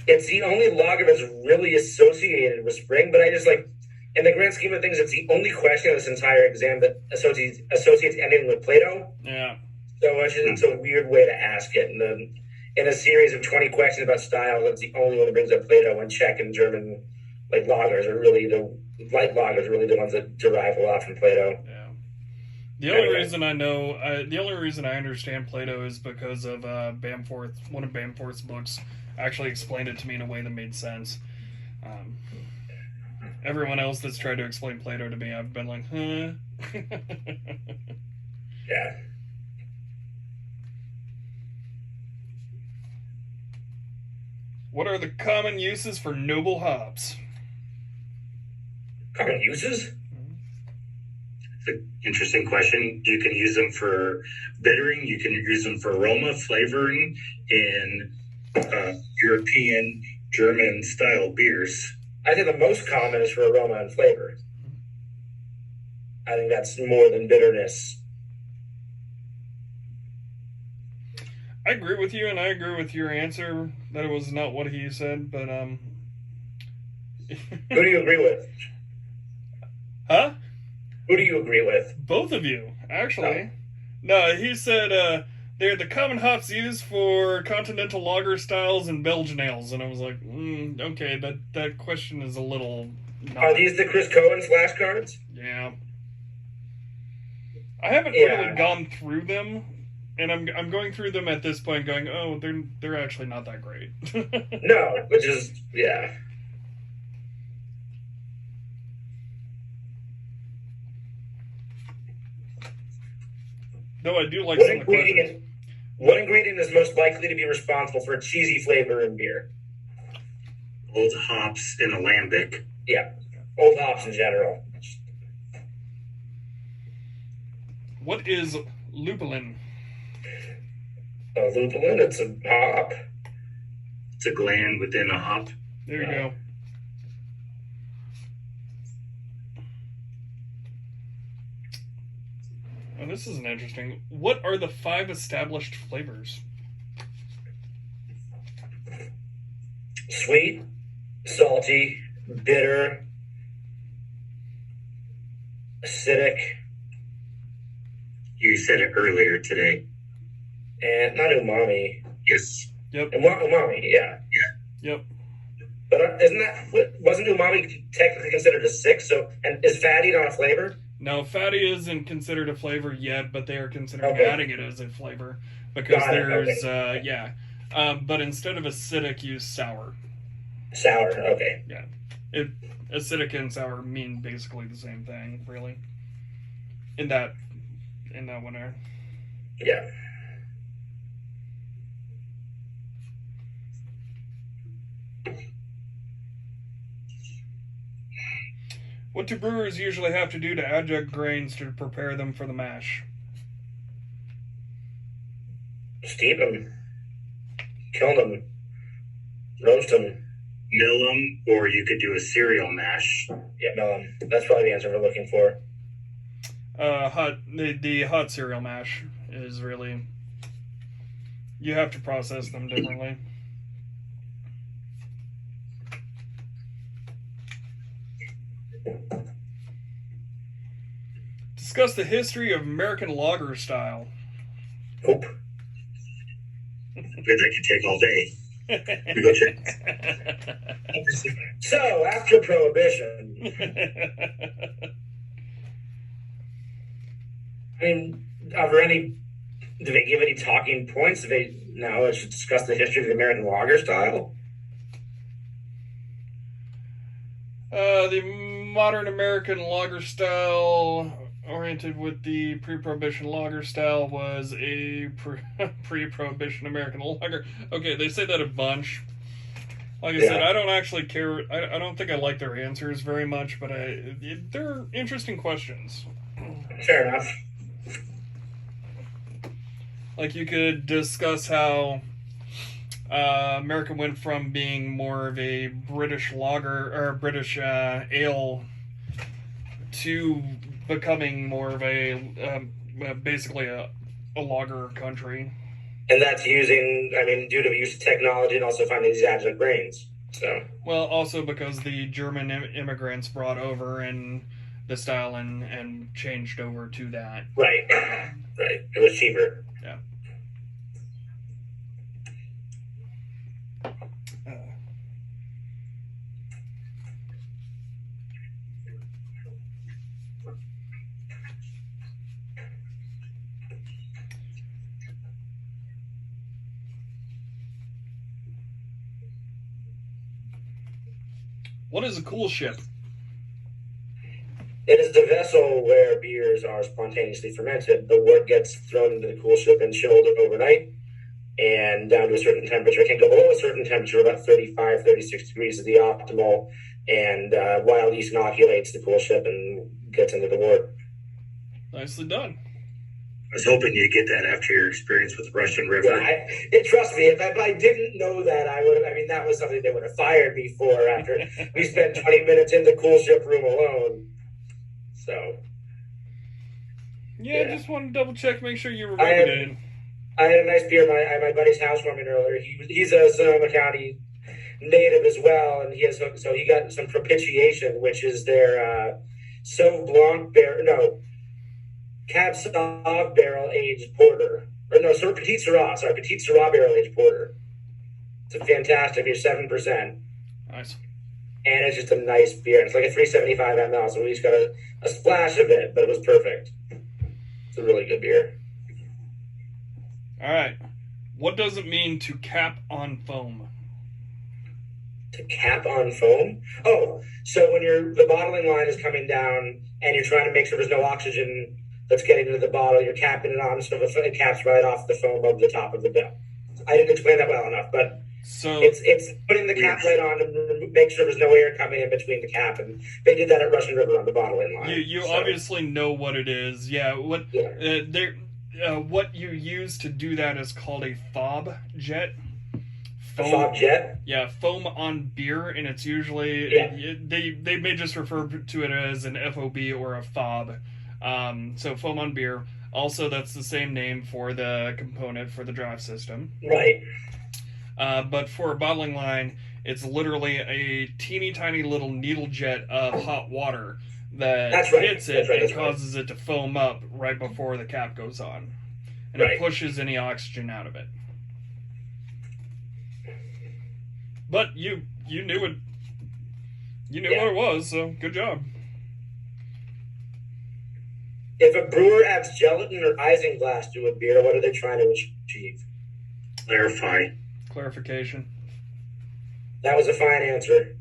It's the only lager that's really associated with spring, but I just like, in the grand scheme of things, it's the only question of this entire exam that associates anything with Plato. Yeah. So it's a weird way to ask it. And in a series of 20 questions about style, that's the only one that brings up Plato. And Czech and German lagers are really the ones that derive a lot from Plato. Yeah. The only reason I understand Plato is because of Bamforth. One of Bamforth's books actually explained it to me in a way that made sense. Everyone else that's tried to explain Plato to me, I've been like, huh? Yeah. What are the common uses for noble hops? Common uses? It's an interesting question. You can use them for bittering. You can use them for aroma, flavoring in European, German style beers. I think the most common is for aroma and flavor. I think that's more than bitterness. I agree with you, and I agree with your answer that it was not what he said, but Who do you agree with? Huh? Who do you agree with? Both of you, actually. No, he said they're the common hops used for continental lager styles and Belgian ales, and I was like, okay, that question is a little. Are these the Chris Cohen flashcards? Yeah. I haven't really gone through them, and I'm going through them at this point, going, oh, they're actually not that great. No, which is yeah. Though I do like some of the questions. What ingredient is most likely to be responsible for a cheesy flavor in beer? Old hops in a lambic. Yeah, old hops in general. What is lupulin? Lupulin, it's a hop. It's a gland within a hop. There you go. Oh, this is an interesting. What are the 5 established flavors? Sweet, salty, bitter, acidic. You said it earlier today. And not umami. Yes. Yep. Umami, yeah. Yep. But wasn't umami technically considered a 6? So, and is fatty not a flavor? No, fatty isn't considered a flavor yet, but they are considering adding it as a flavor because but instead of acidic, use sour. Sour, okay. Yeah, acidic and sour mean basically the same thing, really. In that one there. Yeah. What do brewers usually have to do to adjunct grains to prepare them for the mash? Steep them. Kill them. Roast them. Mill them, or you could do a cereal mash. Yeah, mill them. That's probably the answer we're looking for. The hot cereal mash is really You have to process them differently. Discuss the history of American lager style. Nope. I bet that could take all day. We go check. So, after Prohibition, I mean, are there any? Do they give any talking points? No, it should discuss the history of the American lager style. The modern American lager style, oriented with the pre-prohibition lager style, was a pre-prohibition American lager. Okay, they say that a bunch. Like I said, I don't actually care. I don't think I like their answers very much, but they're interesting questions. Fair enough. Like, you could discuss how America went from being more of a British lager or British ale to becoming more of a basically a lager country. And that's due to use of technology and also finding these adjunct grains. So, well, also because the German immigrants brought over and the style and changed over to that. Right. It was cheaper. Yeah. What is a cool ship? It is the vessel where beers are spontaneously fermented. The wort gets thrown into the cool ship and chilled overnight and down to a certain temperature. It can't go below a certain temperature, about 35, 36 degrees is the optimal. And wild yeast inoculates the cool ship and gets into the wort. Nicely done. I was hoping you'd get that after your experience with Russian River. Yeah, trust me, if I didn't know that, that was something they would have fired me for after we spent 20 minutes in the cool ship room alone. So. Yeah, just want to double check, make sure you remembered it. I had a nice beer at my buddy's housewarming earlier. He's a Sonoma County native as well, and he got some propitiation, which is their Sauv Blanc Cab Sauv barrel aged porter. Petit Syrah barrel aged porter. It's a fantastic beer, 7%. Nice. And it's just a nice beer. It's like a 375 ml, so we just got a splash of it, but it was perfect. It's a really good beer. All right. What does it mean to cap on foam? To cap on foam? Oh, so when the bottling line is coming down and you're trying to make sure there's no oxygen that's getting into the bottle, you're capping it on so it caps right off the foam of the top of the bill. I didn't explain that well enough, but it's putting the cap right on to make sure there's no air coming in between the cap, and they did that at Russian River on the bottling line. You obviously know what it is. Yeah, what you use to do that is called a fob jet. Fob jet? Yeah, foam on beer, and it's usually they may just refer to it as an FOB or a fob. So foam on beer. Also, that's the same name for the component for the drive system. Right. But for a bottling line, it's literally a teeny tiny little needle jet of hot water that hits it and causes it to foam up right before the cap goes on. And it pushes any oxygen out of it. But you knew it. You knew what it was, so good job. If a brewer adds gelatin or isinglass to a beer, what are they trying to achieve? Clarification. That was a fine answer.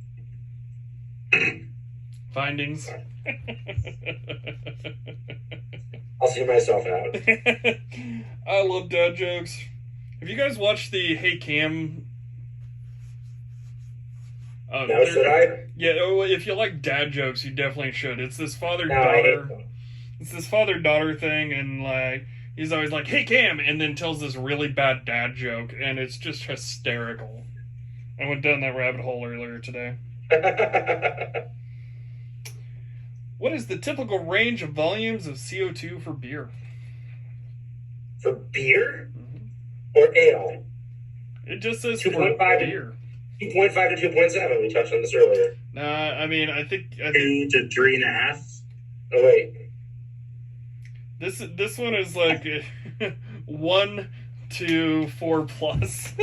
Findings. I'll see myself out. I love dad jokes. Have you guys watched the Hey Cam? No, should I? Yeah, if you like dad jokes, you definitely should. It's this father-daughter. It's this father-daughter thing, and like he's always like, "Hey Cam," and then tells this really bad dad joke, and it's just hysterical. I went down that rabbit hole earlier today. What is the typical range of volumes of CO2 for beer? For beer? or ale. It just says 2.5 beer. 2.5 to 2.7. We touched on this earlier. I mean, I think 2 to 3.5. Oh wait, this one is like 1 to 4 plus.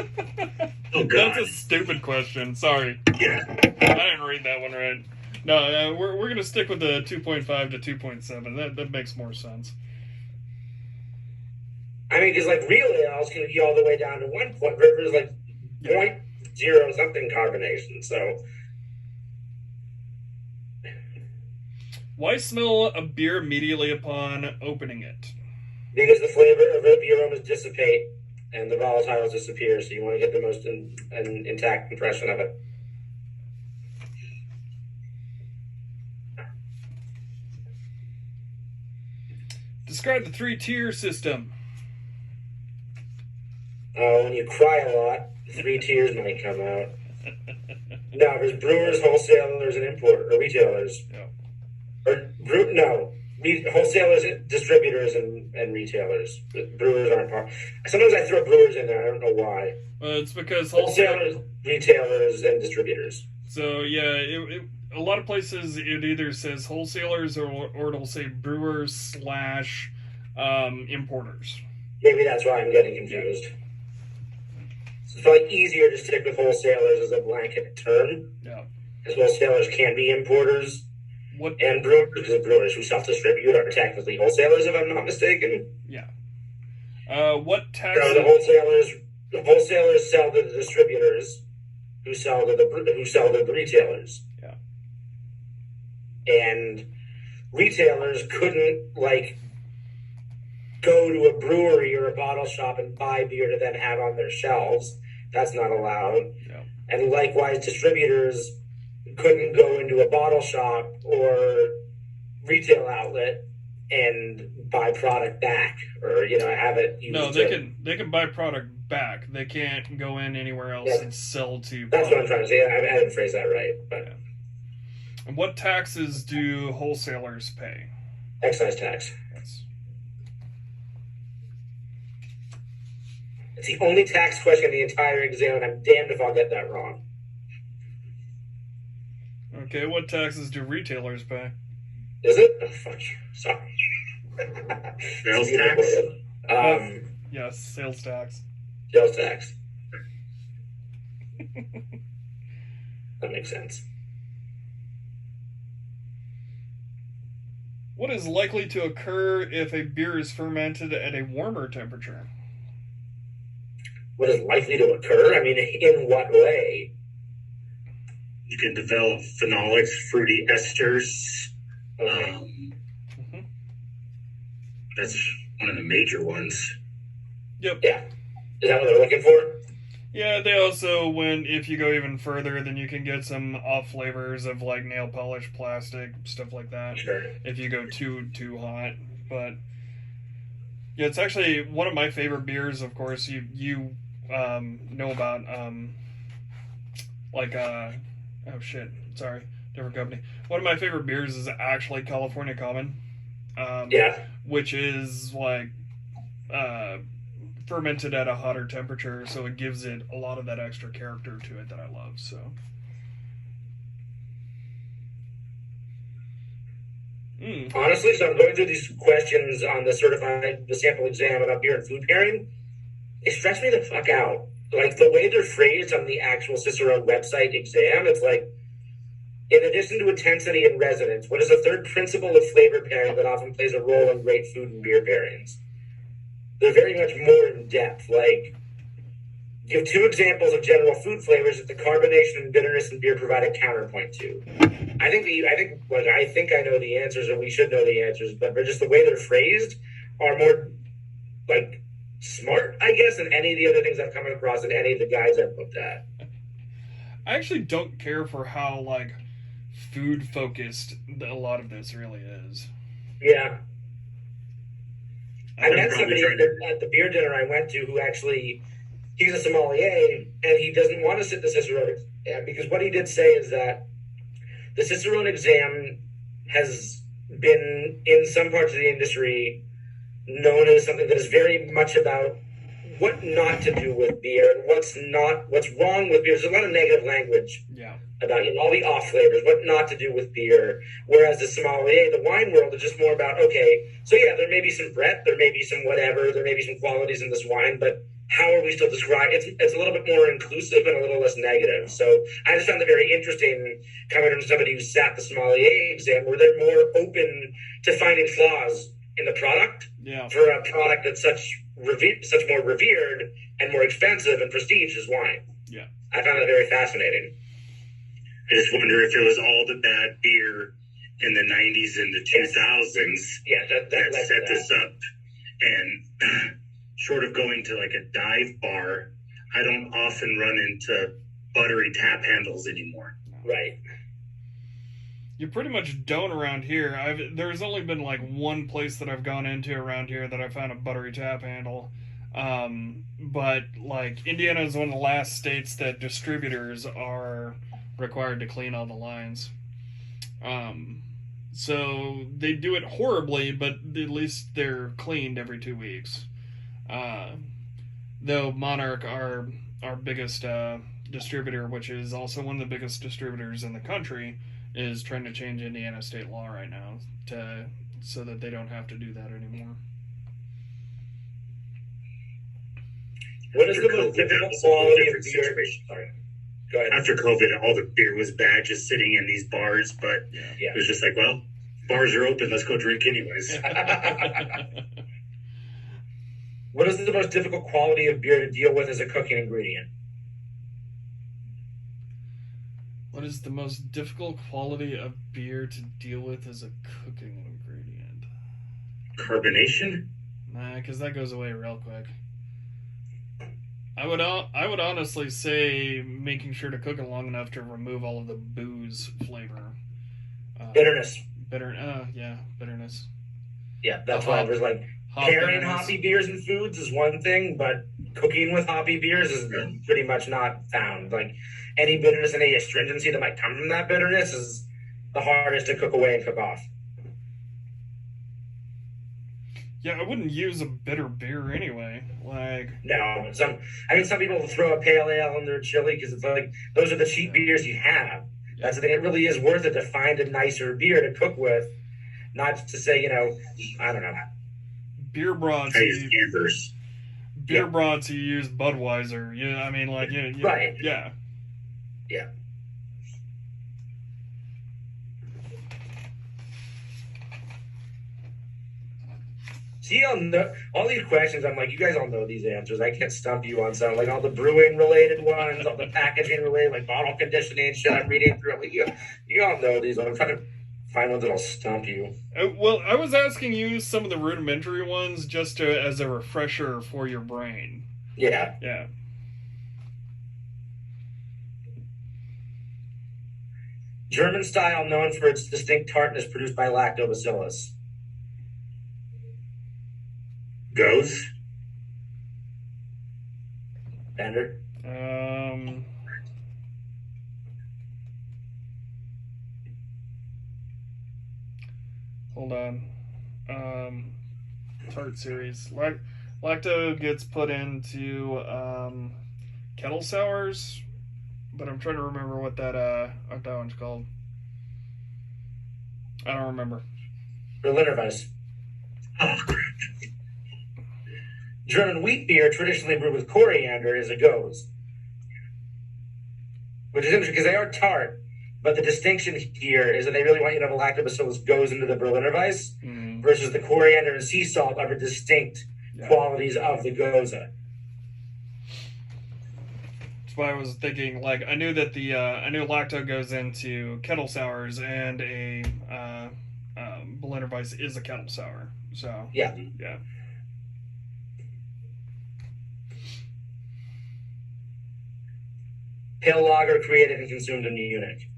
Oh God. That's a stupid question. Sorry, Yeah. I didn't read that one right. No, we're gonna stick with the 2.5 to 2.7. That makes more sense. I mean, because like real ales can be all the way down to 1 point. Rivers like 0.0 something carbonation. So Why smell a beer immediately upon opening it? because the flavor of it, the aromas dissipate and the volatiles disappear, so you want to get the most an intact impression of it. Describe the 3-tier system. When you cry a lot, 3 tiers might come out. No, there's brewers, wholesalers, and importers, or retailers. Yeah. Wholesalers, distributors, and retailers. Brewers aren't part. Sometimes I throw brewers in there. I don't know why. It's because Wholesalers, retailers, and distributors. So yeah, a lot of places it either says wholesalers or it'll say brewers / importers. Maybe that's why I'm getting confused. It's probably easier to stick with wholesalers as a blanket term. Yeah. Because wholesalers can be importers and brewers, because brewers who self-distribute are technically wholesalers, if I'm not mistaken. Yeah. What tax? So the wholesalers sell to the distributors, who sell to the retailers. Yeah. And retailers couldn't go to a brewery or a bottle shop and buy beer to then have on their shelves. That's not allowed. Yeah. And likewise, distributors couldn't go into a bottle shop or retail outlet and buy product back, or have it used. No, they can buy product back. They can't go in anywhere else and sell to. That's what I'm trying to say. I didn't phrase that right, but. Yeah. And what taxes do wholesalers pay? Excise tax. Yes. It's the only tax question in the entire exam, and I'm damned if I'll get that wrong. Okay, what taxes do retailers pay? Is it? Oh, fuck you. Sorry. Sales tax? Yes, sales tax. Sales tax. That makes sense. What is likely to occur if a beer is fermented at a warmer temperature? What is likely to occur? I mean, in what way? You can develop phenolics, fruity esters. That's one of the major ones. Yep. Yeah. Is that what they're looking for? Yeah, they also, if you go even further, then you can get some off flavors of like nail polish, plastic, stuff like that. Sure. If you go too hot. But yeah, it's actually one of my favorite beers. Of course, you know about oh shit, sorry, different company. One of my favorite beers is actually California Common. Which is like fermented at a hotter temperature, so it gives it a lot of that extra character to it that I love. So honestly, so I'm going through these questions on the sample exam about beer and food pairing. It stressed me the fuck out. Like the way they're phrased on the actual Ciceron website exam, it's like, in addition to intensity and resonance, what is a third principle of flavor pairing that often plays a role in great food and beer pairings? They're very much more in depth. Like, give 2 examples of general food flavors that the carbonation and bitterness in beer provide a counterpoint to. I think I know the answers, or we should know the answers, but they're just the way they're phrased are more like smart, I guess, than any of the other things I've come across in any of the guides I've looked at. I actually don't care for how like food focused a lot of this really is. Yeah. I met somebody at the beer dinner I went to who actually, he's a sommelier, and he doesn't want to sit the Cicerone exam, because what he did say is that the Cicerone exam has been, in some parts of the industry, known as something that is very much about what not to do with beer and what's wrong with beer. There's a lot of negative language about all the off flavors, what not to do with beer. Whereas the sommelier, the wine world, is just more about, okay, so yeah, there may be some breadth, there may be some whatever, there may be some qualities in this wine, but how are we still describing? It's a little bit more inclusive and a little less negative. So I just found it very interesting coming from somebody who sat the sommelier exam, where they're more open to finding flaws in the product for a product that's such more revered and more expensive and prestige as wine. Yeah, I found it very fascinating. I just wonder if it was all the bad beer in the 90s and the 2000s that set this up. And short of going to like a dive bar, I don't often run into buttery tap handles anymore. Right. You pretty much don't around here. There's only been like one place that I've gone into around here that I found a buttery tap handle. But like Indiana is one of the last states that distributors are required to clean all the lines. So they do it horribly, but at least they're cleaned every 2 weeks. Though Monarch, our biggest distributor, which is also one of the biggest distributors in the country, is trying to change Indiana state law right now so that they don't have to do that anymore. What is the most difficult quality of beer? Sorry. Go ahead. After COVID, all the beer was bad just sitting in these bars, but it was just like, well, bars are open, let's go drink anyways. What is the most difficult quality of beer to deal with as a cooking ingredient? What is the most difficult quality of beer to deal with as a cooking ingredient? Carbonation? Nah, because that goes away real quick. I would honestly say making sure to cook it long enough to remove all of the booze flavor. Bitterness. Bitterness. Yeah, that's why I was like, pairing hoppy beers and foods is one thing, but cooking with hoppy beers is pretty much not found. Like, any bitterness and any astringency that might come from that bitterness is the hardest to cook away and cook off. Yeah, I wouldn't use a bitter beer anyway. Like, no, some people will throw a pale ale in their chili because it's like those are the cheap beers you have. That's the thing. It really is worth it to find a nicer beer to cook with, not to say, I don't know. Beer broths. Broths, you use Budweiser. Right. Yeah. Yeah. See, all these questions, I'm like, you guys all know these answers. I can't stump you on some, like all the brewing related ones, all the packaging related, like bottle conditioning shit. I'm reading through it. Like, you all know these. I'm trying to find ones that'll stump you. Well, I was asking you some of the rudimentary ones just as a refresher for your brain. Yeah. Yeah. German style known for its distinct tartness produced by lactobacillus. Goes. Bender. Hold on. Tart series. Lacto gets put into kettle sours, but I'm trying to remember what that one's called. I don't remember. Berliner Weiss. Oh, crap. German wheat beer, traditionally brewed with coriander, is a Goes. Which is interesting because they are tart, but the distinction here is that they really want you to have a lactobacillus goes into the Berliner Weiss versus the coriander and sea salt are the distinct qualities of the Goza. That's why I was thinking, like, I knew that I knew lacto goes into kettle sours, and a Berliner Weiss is a kettle sour. So yeah. Pale lager created and consumed in Munich.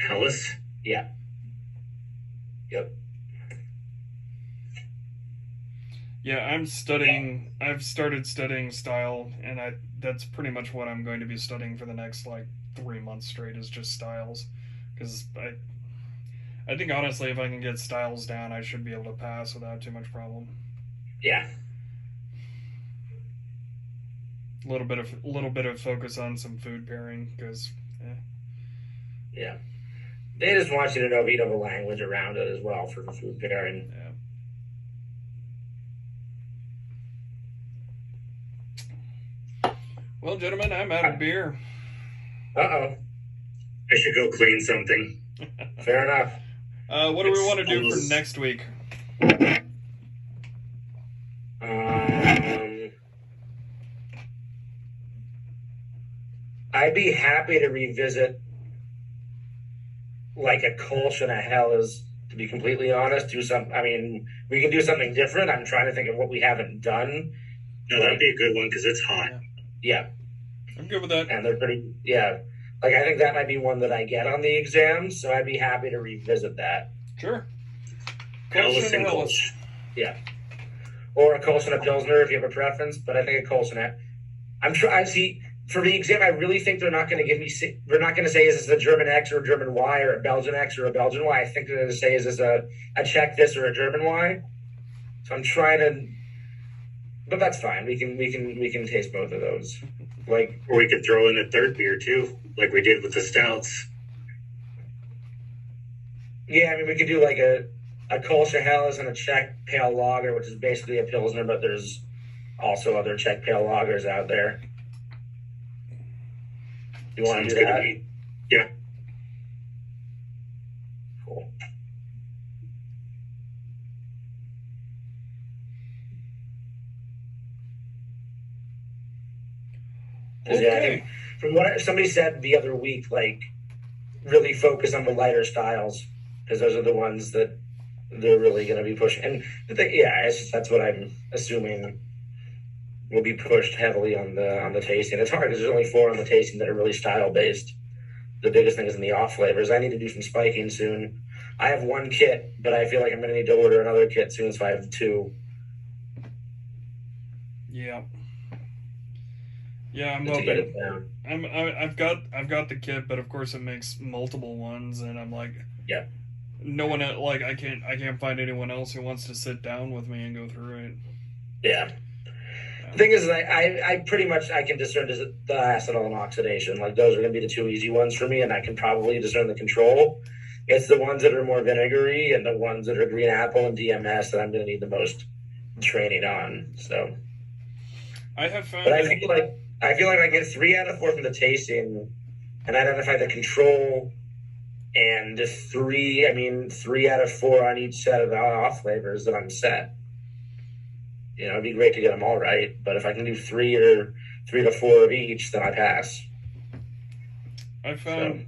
Helles? Yeah. Yep. Yeah, I've started studying style, and that's pretty much what I'm going to be studying for the next, 3 months straight, is just styles. Because I think honestly, if I can get styles down, I should be able to pass without too much problem. Yeah. A little bit of focus on some food pairing because. Yeah. They just want you to know the language around it as well for the food pairing. Yeah. Well, gentlemen, I'm out of beer. Uh-oh. I should go clean something. Fair enough. What do we want to do for next week? I'd be happy to revisit like a Kolsch and a Helles, to be completely honest. We can do something different. I'm trying to think of what we haven't done. No, that'd be a good one because it's hot. Yeah. I'm good with that. And they're pretty, yeah. Like, I think that might be one that I get on the exam, so I'd be happy to revisit that. Sure. Helles and Kolsch. Yeah. Or a Kolsch and a Pilsner if you have a preference, but I think a Kolsch and a... I see... For the exam, I really think they're not going to give me. They're not going to say is this a German X or a German Y or a Belgian X or a Belgian Y. I think they're going to say is this a Czech this or a German Y. So I'm trying to, but that's fine. We can taste both of those. Like, or we could throw in a third beer too, like we did with the stouts. Yeah, I mean we could do like a Kolsch Helles and a Czech pale lager, which is basically a Pilsner, but there's also other Czech pale lagers out there. You want to do that? Yeah. Cool. Okay. Yeah, I think from what somebody said the other week, like really focus on the lighter styles because those are the ones that they're really going to be pushing. And that's what I'm assuming will be pushed heavily on the tasting. It's hard because there's only 4 on the tasting that are really style based. The biggest thing is in the off flavors. I need to do some spiking soon. I have 1 kit, but I feel like I'm going to need to order another kit soon, so I have 2. Yeah. Yeah, I'm hoping. I've got the kit, but of course it makes multiple ones, and I'm like, yeah. No one I can't find anyone else who wants to sit down with me and go through it. Yeah. The thing is, I pretty much I can discern the acetal and oxidation. Like those are going to be the 2 easy ones for me, and I can probably discern the control. It's the ones that are more vinegary and the ones that are green apple and DMS that I'm going to need the most training on. So I have found. But I feel like I get 3 out of 4 from the tasting, and identify the control, and 3 out of 4 on each set of the off flavors that I'm set. You know, it'd be great to get them all right, but if I can do 3 to 4 of each, then I pass. I found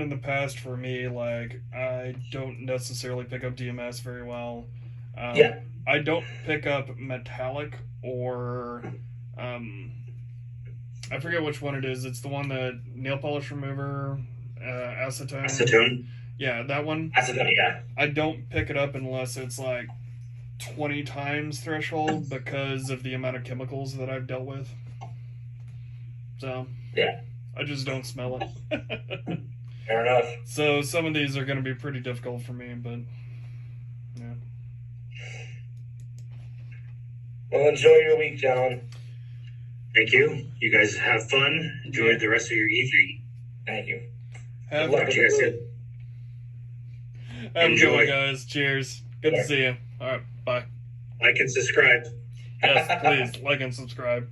in the past for me, like, I don't necessarily pick up DMS very well. I don't pick up metallic or, I forget which one it is. It's the one that nail polish remover, acetone. Acetone? Yeah, that one. Acetone, yeah. I don't pick it up unless it's like 20 times threshold because of the amount of chemicals that I've dealt with. So, yeah. I just don't smell it. Fair enough. So some of these are going to be pretty difficult for me, but yeah. Well, enjoy your week, gentlemen. Thank you. You guys have fun. Enjoy the rest of your evening. Thank you. Have a good one, guys. Cheers. Good to see you. All right. Bye. Like and subscribe. Yes, please. Like and subscribe.